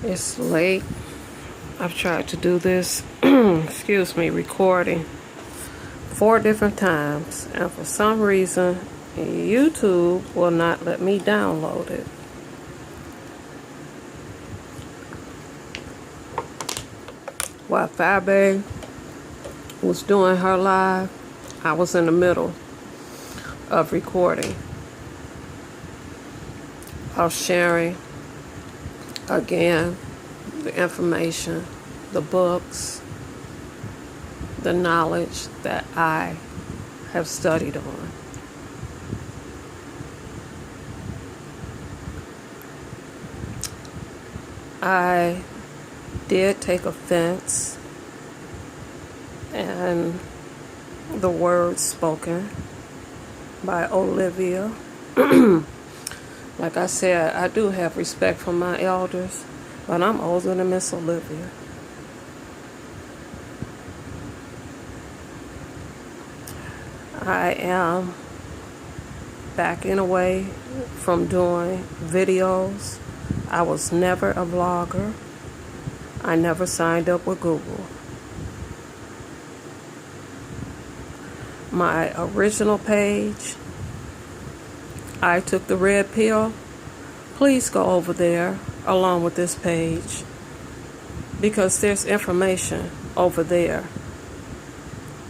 It's late. I've tried to do this, excuse me, recording 4 different times, and for some reason, YouTube will not let me download it. While Fabe was doing her live, I was in the middle of recording. I was sharing, again, the information, the books, the knowledge that I have studied on. I did take offense and the words spoken by Olivia. Like I said, I do have respect for my elders, but I'm older than Miss Olivia. I am backing away from doing videos. I was never a vlogger. I never signed up with Google. My original page, I took the red pill. Please go over there along with this page, because there's information over there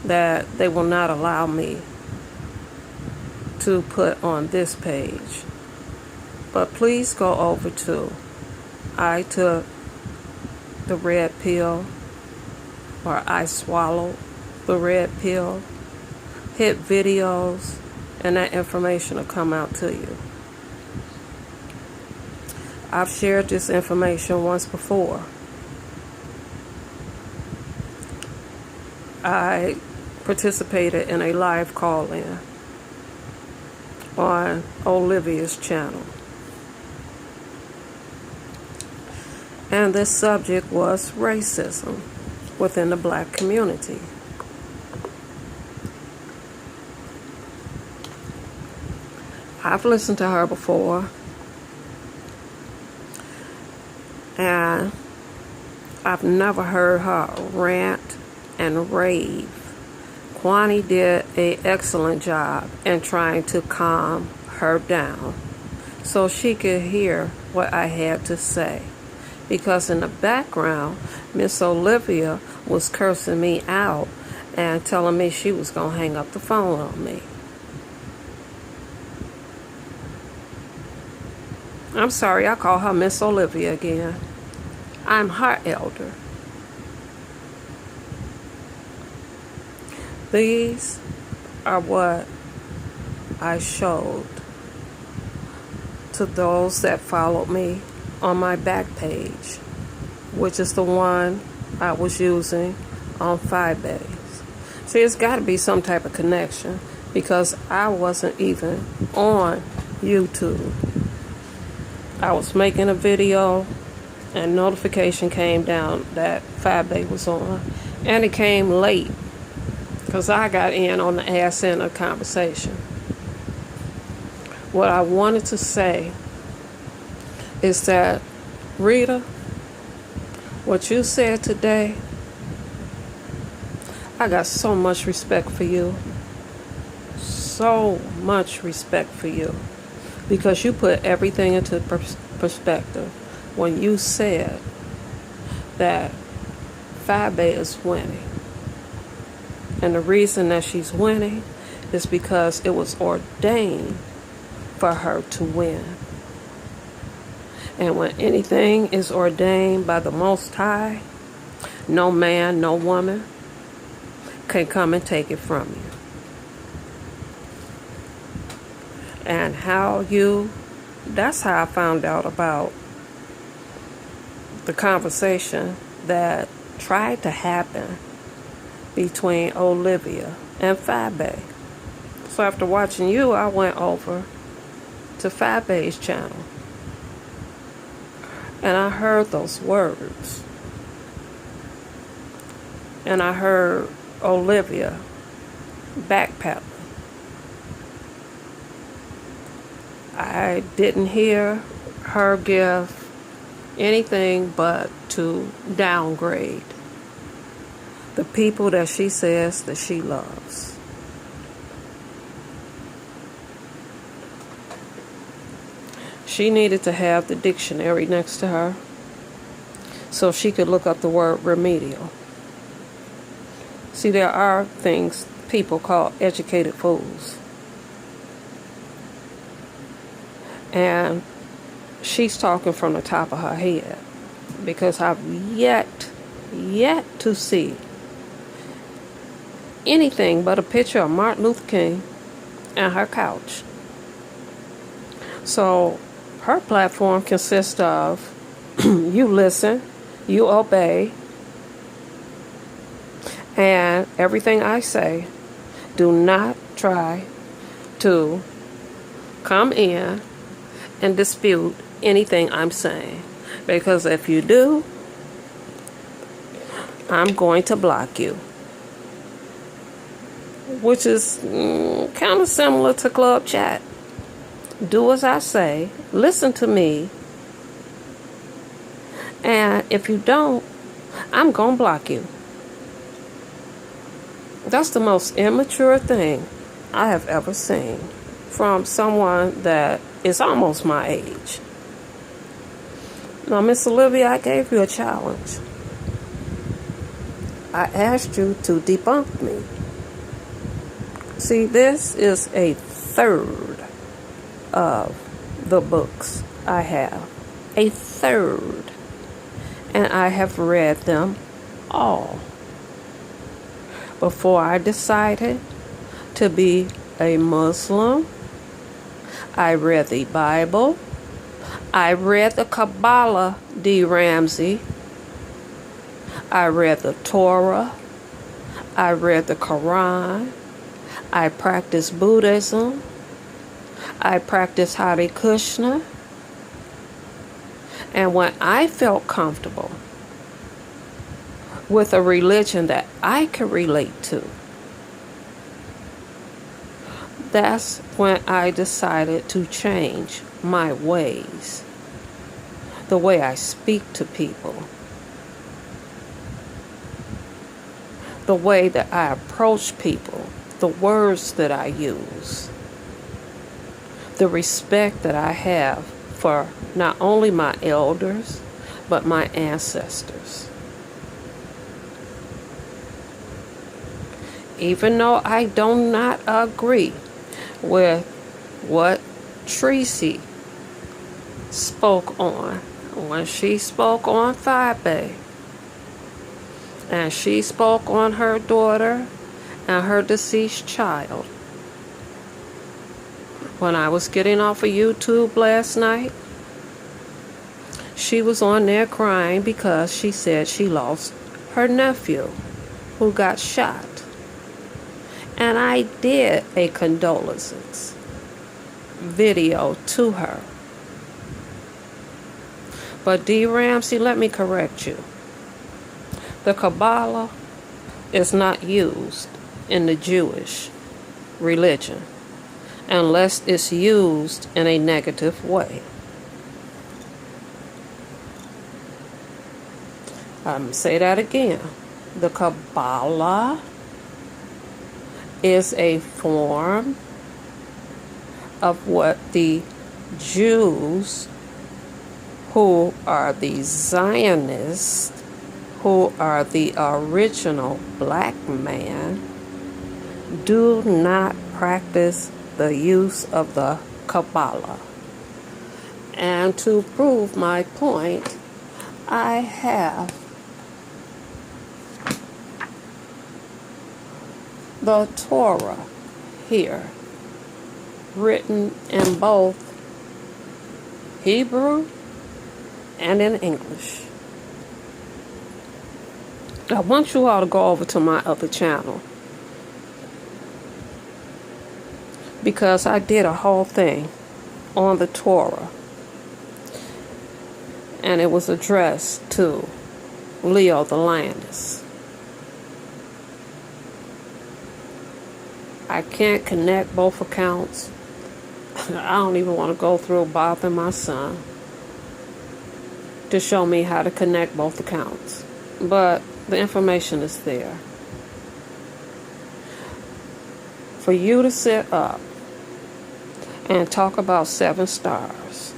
that they will not allow me to put on this page. But please go over to I took the red pill, or I swallowed the red pill. Hit videos, and that information will come out to you. I've shared this information once before. I participated in a live call-in on Olivia's channel. And this subject was racism within the black community. I've listened to her before, and I've never heard her rant and rave. Kwani did an excellent job in trying to calm her down so she could hear what I had to say. Because in the background, Miss Olivia was cursing me out and telling me she was going to hang up the phone on me. I'm sorry, I call her Miss Olivia again. I'm her elder. These are what I showed to those that followed me on my back page, which is the one I was using on Firebase. See, it's got to be some type of connection, because I wasn't even on YouTube. I was making a video, and notification came down that Firebase was on, and it came late because I got in on the ass end of the conversation. What I wanted to say is that, Rita, what you said today, I got so much respect for you. So much respect for you. Because you put everything into perspective when you said that Fabe is winning. And the reason that she's winning is because it was ordained for her to win. And when anything is ordained by the Most High, no man, no woman can come and take it from you. And that's how I found out about the conversation that tried to happen between Olivia and Fabe. So after watching you, I went over to Fabe's channel. And I heard those words. And I heard Olivia backpedaling. I didn't hear her give anything but to downgrade the people that she says that she loves. She needed to have the dictionary next to her so she could look up the word remedial. See, there are things people call educated fools. And she's talking from the top of her head, because I've yet to see anything but a picture of Martin Luther King and her couch. So her platform consists of you listen, you obey, and everything I say, do not try to come in and dispute anything I'm saying. Because if you do, I'm going to block you. Which is kind of similar to Club Chat. Do as I say, listen to me, and if you don't, I'm going to block you. That's the most immature thing I have ever seen from someone that is almost my age. Now, Miss Olivia, I gave you a challenge. I asked you to debunk me. See, this is a third of the books I have. A third. And I have read them all before I decided to be a Muslim. I read the Bible. I read the Kabbalah, D. Ramsey. I read the Torah. I read the Quran. I practiced Buddhism. I practiced Hare Krishna. And when I felt comfortable with a religion that I could relate to, that's when I decided to change my ways, the way I speak to people, the way that I approach people, the words that I use, the respect that I have for not only my elders, but my ancestors. Even though I do not agree with what Tracy spoke on when she spoke on Fibe, and she spoke on her daughter and her deceased child. When I was getting off of YouTube last night, she was on there crying because she said she lost her nephew who got shot. And I did a condolences video to her. But D. Ramsey, let me correct you. The Kabbalah is not used in the Jewish religion unless it's used in a negative way. Say that again. The Kabbalah is a form of what the Jews, who are the Zionists, who are the original black man, do not practice the use of the Kabbalah. And to prove my point, I have the Torah here, written in both Hebrew and in English. I want you all to go over to my other channel, because I did a whole thing on the Torah, and it was addressed to Leo the Landis. I can't connect both accounts. I don't even want to go through bothering my son. to show me how to connect both accounts. But the information is there. For you to sit up and talk about 7 stars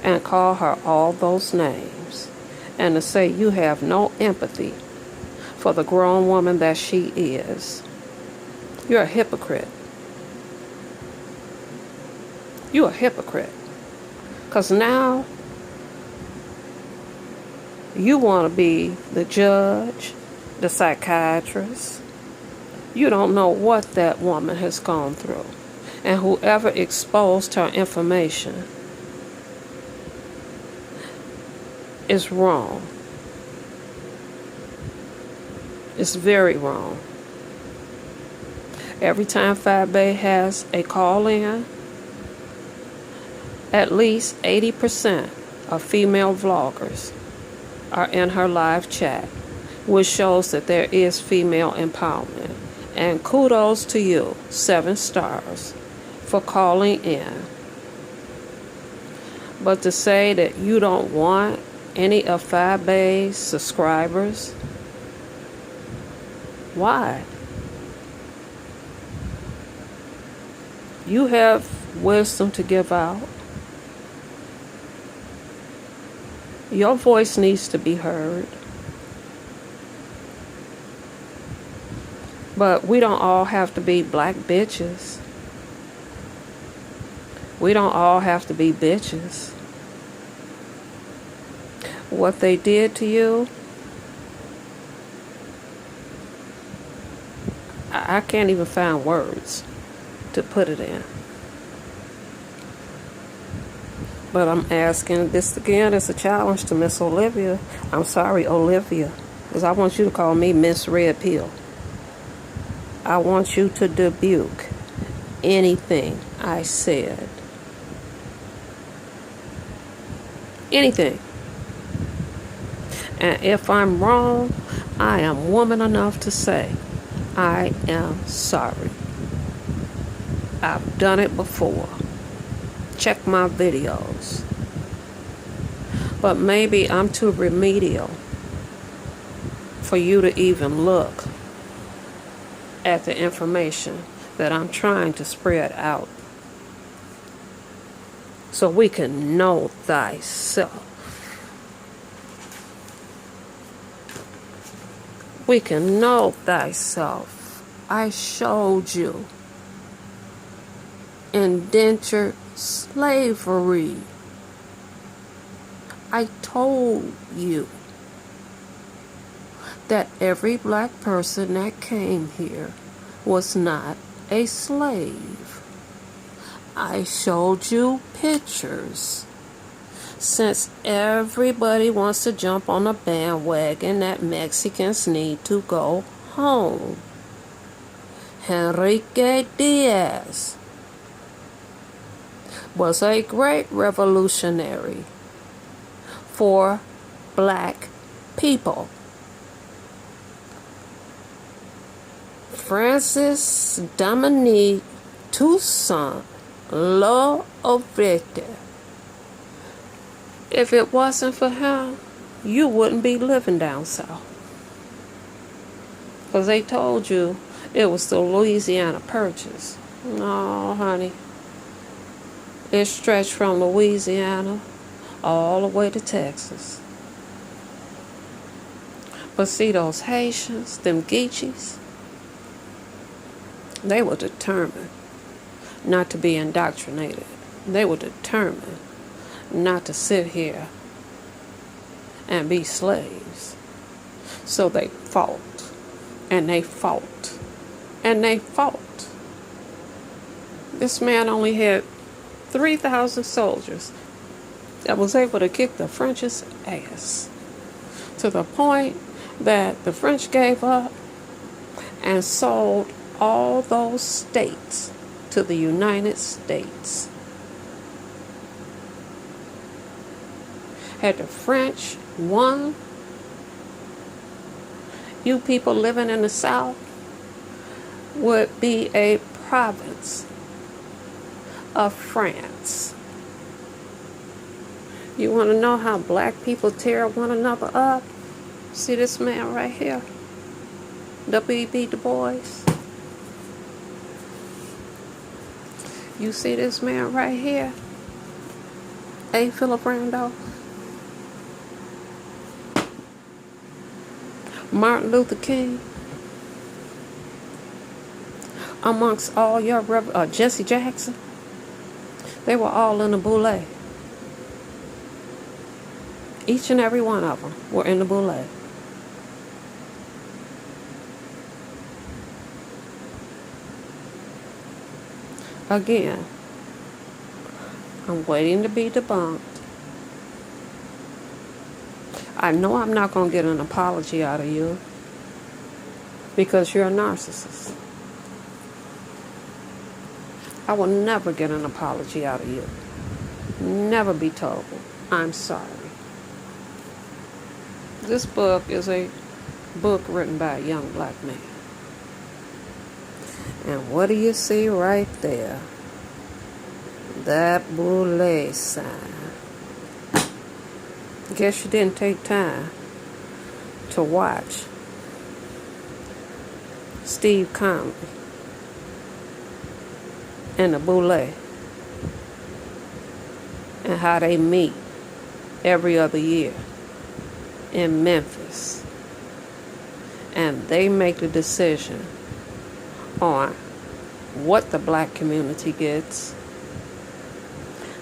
and call her all those names and to say you have no empathy for the grown woman that she is, you're a hypocrite. You're a hypocrite. Because now you want to be the judge, the psychiatrist. You don't know what that woman has gone through. And whoever exposed her information is wrong. It's very wrong. Every time Fabe has a call in, at least 80% of female vloggers are in her live chat, which shows that there is female empowerment. And kudos to you, 7 stars, for calling in. But to say that you don't want any of Fabe's subscribers, why? You have wisdom to give out. Your voice needs to be heard. But we don't all have to be black bitches. We don't all have to be bitches. What they did to you, I can't even find words to put it in. But I'm asking this again as a challenge to Miss Olivia. I'm sorry, Olivia, because I want you to call me Miss Red Pill. I want you to rebuke anything I said. Anything. And if I'm wrong, I am woman enough to say, I am sorry. I've done it before. Check my videos. But maybe I'm too remedial for you to even look at the information that I'm trying to spread out, so we can know thyself. We can know thyself. I showed you indentured slavery. I told you that every black person that came here was not a slave. I showed you pictures. Since everybody wants to jump on a bandwagon that Mexicans need to go home, Enrique Diaz was a great revolutionary for black people. Francis Dominique Toussaint Louverture. If it wasn't for him, you wouldn't be living down south. Because they told you it was the Louisiana Purchase. No, honey. It stretched from Louisiana all the way to Texas. But see, those Haitians, them Geechees, they were determined not to be indoctrinated. They were determined not to sit here and be slaves. So they fought, and they fought, and they fought. This man only had 3,000 soldiers that was able to kick the French's ass, to the point that the French gave up and sold all those states to the United States. Had the French won, you people living in the South would be a province of France. You want to know how black people tear one another up? See this man right here? W.E.B. Du Bois. You see this man right here? A. Philip Randolph. Martin Luther King. Amongst all your Jesse Jackson. They were all in the Boule. Each and every one of them were in the Boule. Again, I'm waiting to be debunked. I know I'm not going to get an apology out of you because you're a narcissist. I will never get an apology out of you. Never be told, I'm sorry. This book is a book written by a young black man. And what do you see right there? That Boule sign. Guess you didn't take time to watch Steve Conley and the Boule and how they meet every other year in Memphis. And they make the decision on what the black community gets,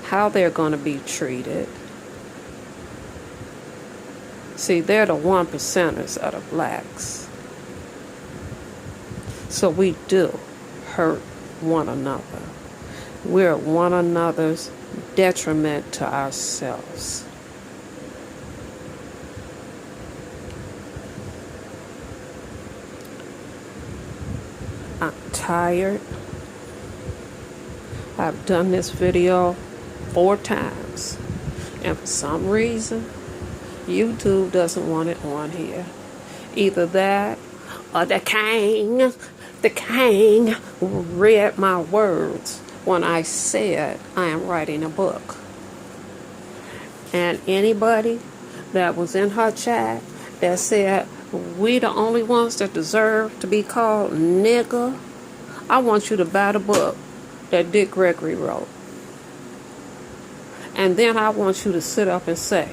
how they're going to be treated. See, they're the 1%ers of the blacks. So we do hurt one another. We're one another's detriment to ourselves. I'm tired. I've done this video 4 times. And for some reason, YouTube doesn't want it on here. Either that or the king read my words when I said I am writing a book. And anybody that was in her chat that said, we the only ones that deserve to be called nigger, I want you to buy the book that Dick Gregory wrote. And then I want you to sit up and say,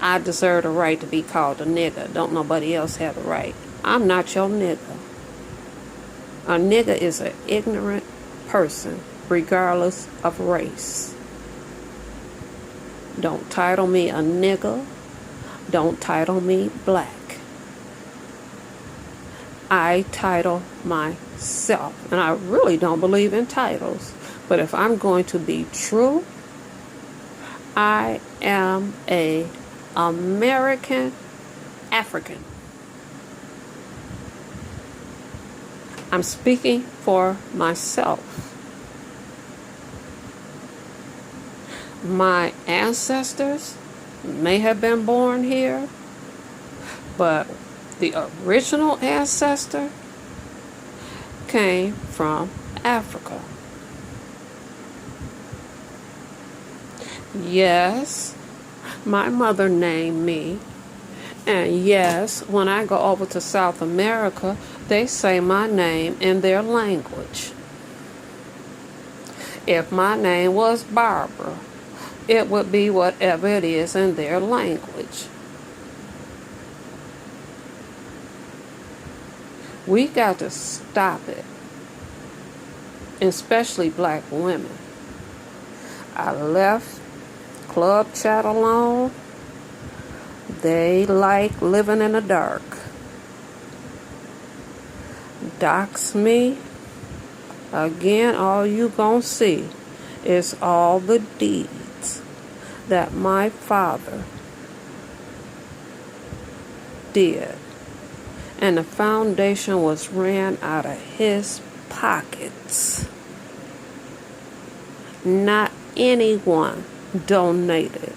I deserve the right to be called a nigger. Don't nobody else have the right. I'm not your nigger. A nigger is an ignorant person, regardless of race. Don't title me a nigger. Don't title me black. I title myself. And I really don't believe in titles. But if I'm going to be true, I am a American African. I'm speaking for myself. My ancestors may have been born here, but the original ancestor came from Africa. Yes, my mother named me. And yes, when I go over to South America, they say my name in their language. If my name was Barbara, it would be whatever it is in their language. We got to stop it, especially black women. I left Club Chat alone. They like living in the dark. Dox me. Again, all you gonna see is all the deeds that my father did. And the foundation was ran out of his pockets. Not anyone donated.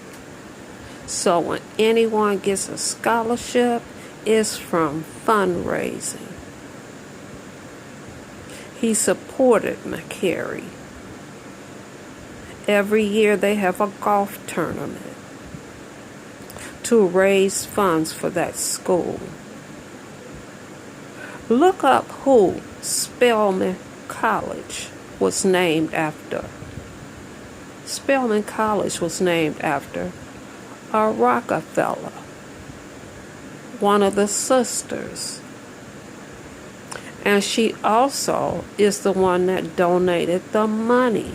So when anyone gets a scholarship, it's from fundraising. He supported McCary. Every year they have a golf tournament. to raise funds for that school. Look up who Spelman College was named after. Spelman College was named after a Rockefeller, one of the sisters. And she also is the one that donated the money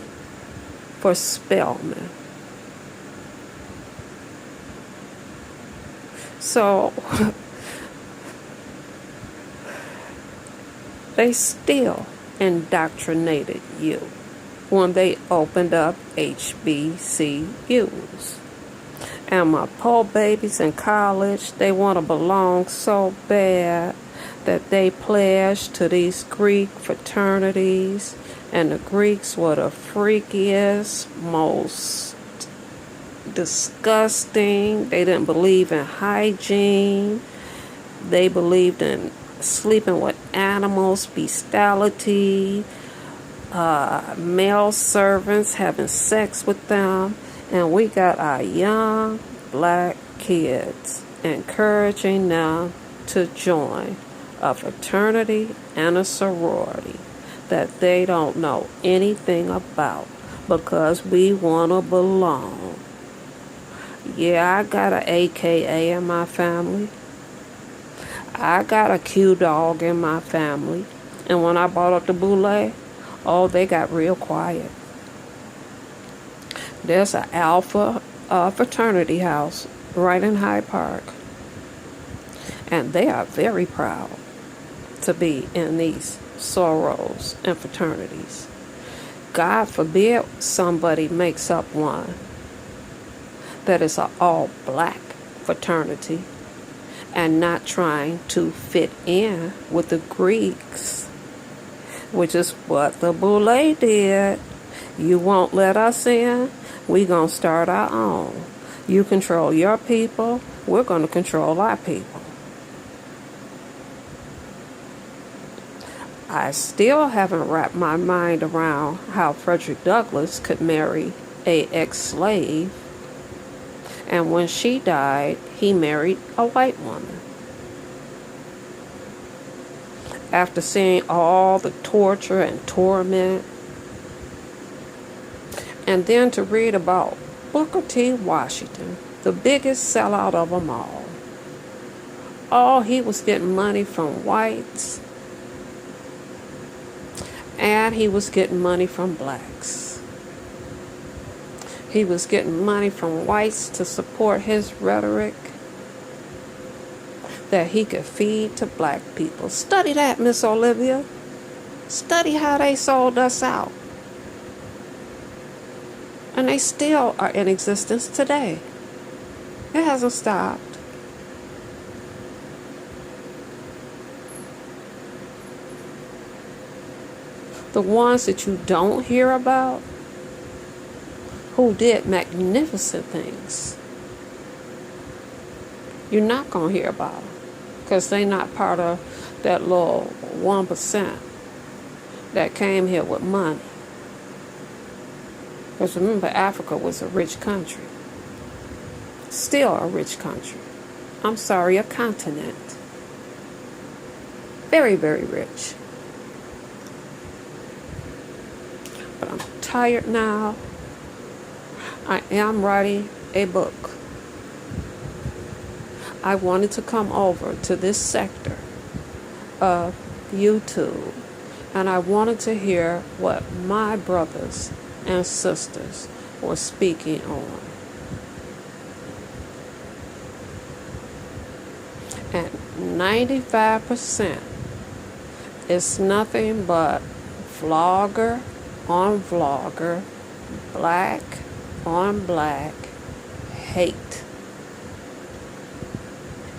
for Spelman. So they still indoctrinated you when they opened up HBCUs. And my poor babies in college, they want to belong so bad that they pledged to these Greek fraternities, and the Greeks were the freakiest, most disgusting. They didn't believe in hygiene. They believed in sleeping with animals, bestiality, male servants having sex with them. And we got our young black kids encouraging them to join a fraternity and a sorority that they don't know anything about because we want to belong. Yeah, I got an AKA in my family. I got a Q dog in my family. And when I brought up the boule, oh, they got real quiet. There's an Alpha fraternity house right in Hyde Park. And they are very proud to be in these sorors and fraternities. God forbid somebody makes up one that is an all-black fraternity and not trying to fit in with the Greeks, which is what the boule did. You won't let us in, we gonna start our own. You control your people, we're gonna control our people. I still haven't wrapped my mind around how Frederick Douglass could marry a ex-slave, and when she died, he married a white woman. After seeing all the torture and torment, and then to read about Booker T. Washington, the biggest sellout of them all. Oh, he was getting money from whites, and he was getting money from blacks. He was getting money from whites to support his rhetoric that he could feed to black people. Study that, Miss Olivia. Study how they sold us out. And they still are in existence today. It hasn't stopped. The ones that you don't hear about, who did magnificent things, you're not going to hear about them because they're not part of that little 1% that came here with money. Because remember, Africa was a rich country. Still a rich country. I'm sorry, a continent. Very, very rich. But I'm tired now. I am writing a book. I wanted to come over to this sector of YouTube, and I wanted to hear what my brothers and sisters were speaking on. And 95% is nothing but vlogger on vlogger, black on black hate.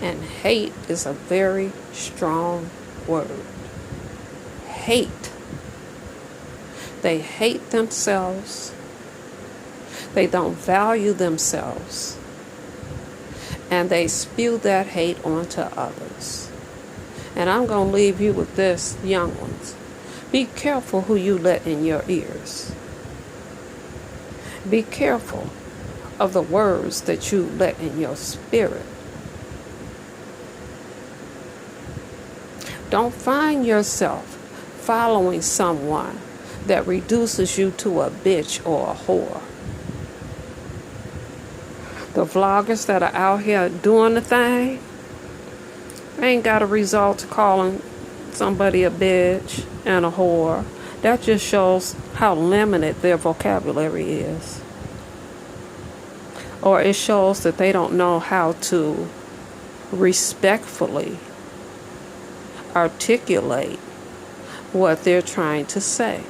And hate is a very strong word. Hate. They hate themselves. They don't value themselves. And they spew that hate onto others. And I'm going to leave you with this, young ones. Be careful who you let in your ears. Be careful of the words that you let in your spirit. Don't find yourself following someone that reduces you to a bitch or a whore. The vloggers that are out here doing the thing ain't got a result to calling somebody a bitch and a whore. That just shows how limited their vocabulary is. Or it shows that they don't know how to respectfully articulate what they're trying to say.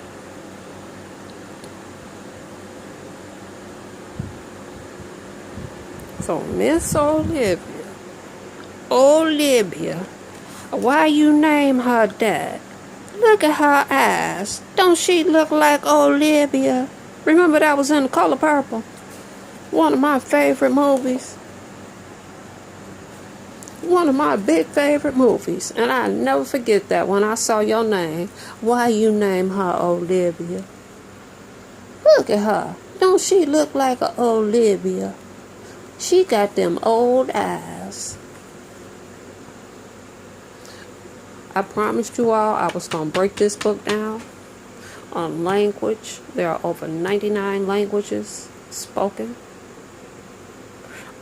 So Miss Olivia, why you name her that? Look at her eyes. Don't she look like Olivia? Remember that was in The Color Purple? One of my favorite movies. One of my big favorite movies. And I never forget that when I saw your name. Why you name her Olivia? Look at her. Don't she look like a Olivia? She got them old eyes. I promised you all I was going to break this book down on language. There are over 99 languages spoken.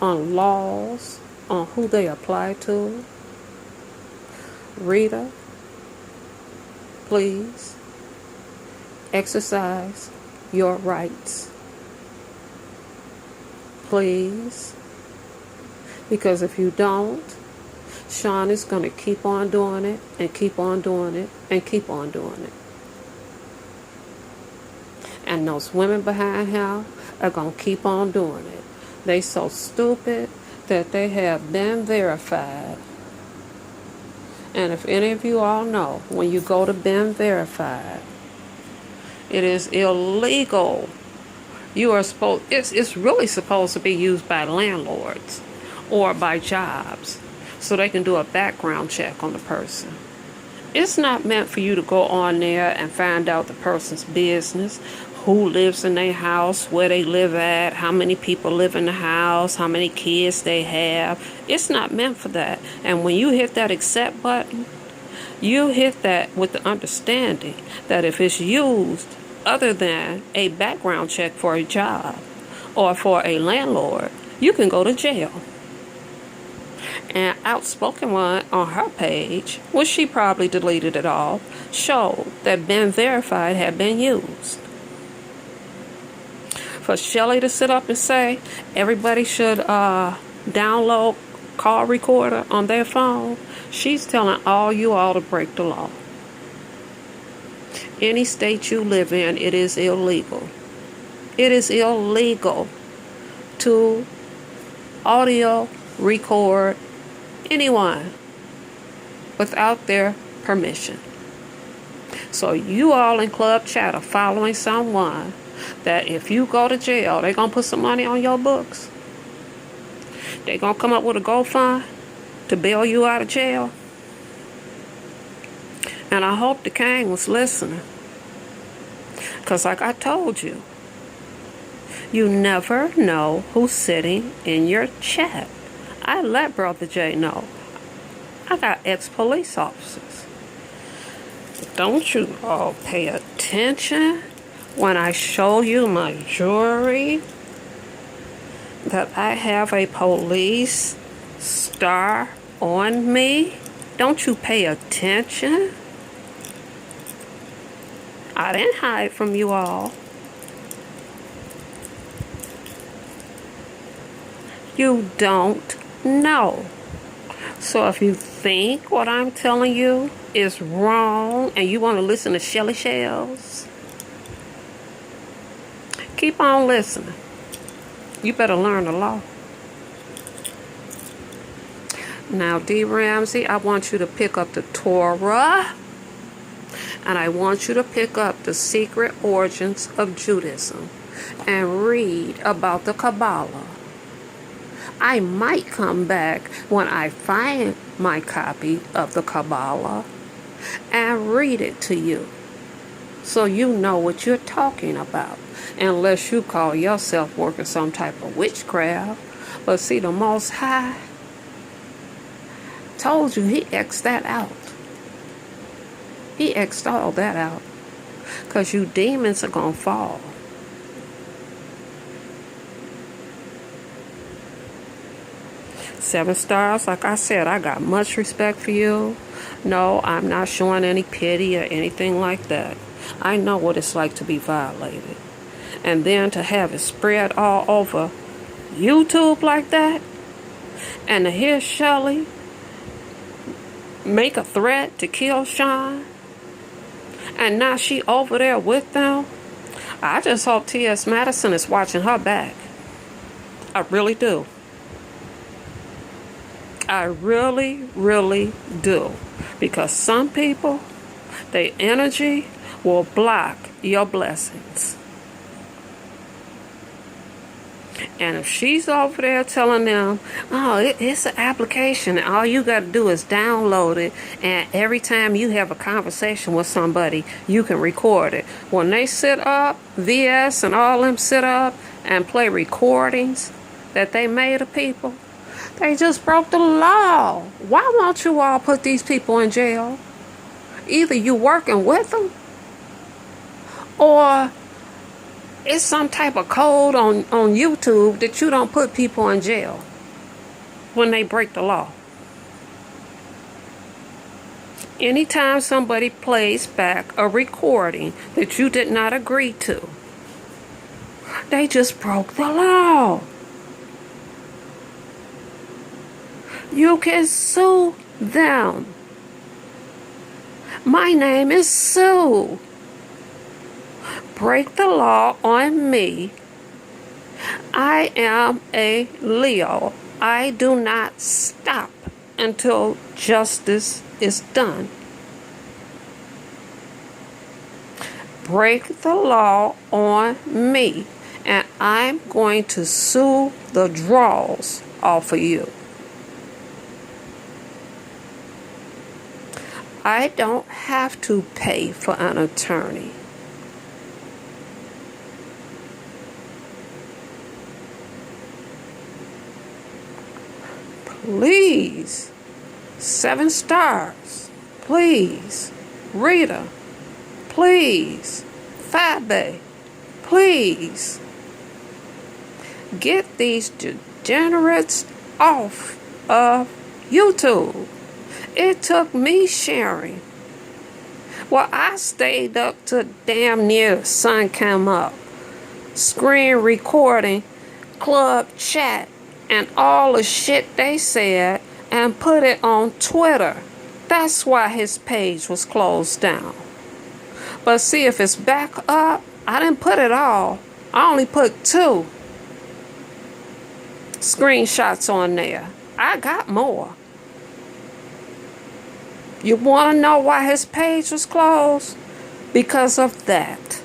On laws, on who they apply to. Reader, please exercise your rights. Please. Because if you don't, Sean is going to keep on doing it and keep on doing it and keep on doing it. And those women behind him are going to keep on doing it. They so stupid that they have been verified. And if any of you all know, when you go to been verified, it is illegal. You are supposed, it's really supposed to be used by landlords or by jobs so they can do a background check on the person. It's not meant for you to go on there and find out the person's business, who lives in their house, where they live at, how many people live in the house, how many kids they have. It's not meant for that. And when you hit that accept button, you hit that with the understanding that if it's used other than a background check for a job or for a landlord, you can go to jail. And Outspoken One on her page, which she probably deleted it all, showed that been verified had been used. For Shelly to sit up and say everybody should download call recorder on their phone, she's telling all you all to break the law. Any state you live in, it is illegal. It is illegal to audio record anyone without their permission. So you all in Club Chat are following someone that if you go to jail, they're going to put some money on your books. They're going to come up with a GoFund to bail you out of jail. And I hope the king was listening. Because like I told you, you never know who's sitting in your chat. I let Brother Jay know. I got ex-police officers. Don't you all pay attention when I show you my jewelry? That I have a police star on me? Don't you pay attention? I didn't hide from you all. You don't know. So if you think what I'm telling you is wrong and you want to listen to Shelly Shells, keep on listening. You better learn the law. Now, D. Ramsey, I want you to pick up the Torah. And I want you to pick up The Secret Origins of Judaism and read about the Kabbalah. I might come back when I find my copy of the Kabbalah and read it to you so you know what you're talking about. unless you call yourself working some type of witchcraft. But see, the Most High told you he X'd that out. He X'd all that out. Because you demons are going to fall. Seven stars, like I said, I got much respect for you. No, I'm not showing any pity or anything like that. I know what it's like to be violated. And then to have it spread all over YouTube like that, and to hear Shelly make a threat to kill Sean, and now she over there with them. I just hope T.S. Madison is watching her back. I really do. I really, really do. Because some people, their energy will block your blessings. And if she's over there telling them, oh, it's an application, and all you got to do is download it, and every time you have a conversation with somebody, you can record it. When they sit up, VS and all them sit up and play recordings that they made of people, they just broke the law. Why won't you all put these people in jail? Either you working with them, or it's some type of code on YouTube that you don't put people in jail when they break the law. Anytime somebody plays back a recording that you did not agree to, they just broke the law. You can sue them. My name is Sue. Break the law on me. I am a Leo. I do not stop until justice is done. Break the law on me, and I'm going to sue the draws off of you. I don't have to pay for an attorney. Please, 7 stars. Please, Rita. Please, Fabe. Please, get these degenerates off of YouTube. It took me sharing. Well, I stayed up to damn near the sun came up. Screen recording, club chat, and all the shit they said, and put it on Twitter. That's why his page was closed down. But see, if it's back up, I didn't put it all. I only put 2 screenshots on there. I got more. You want to know why his page was closed? Because of that.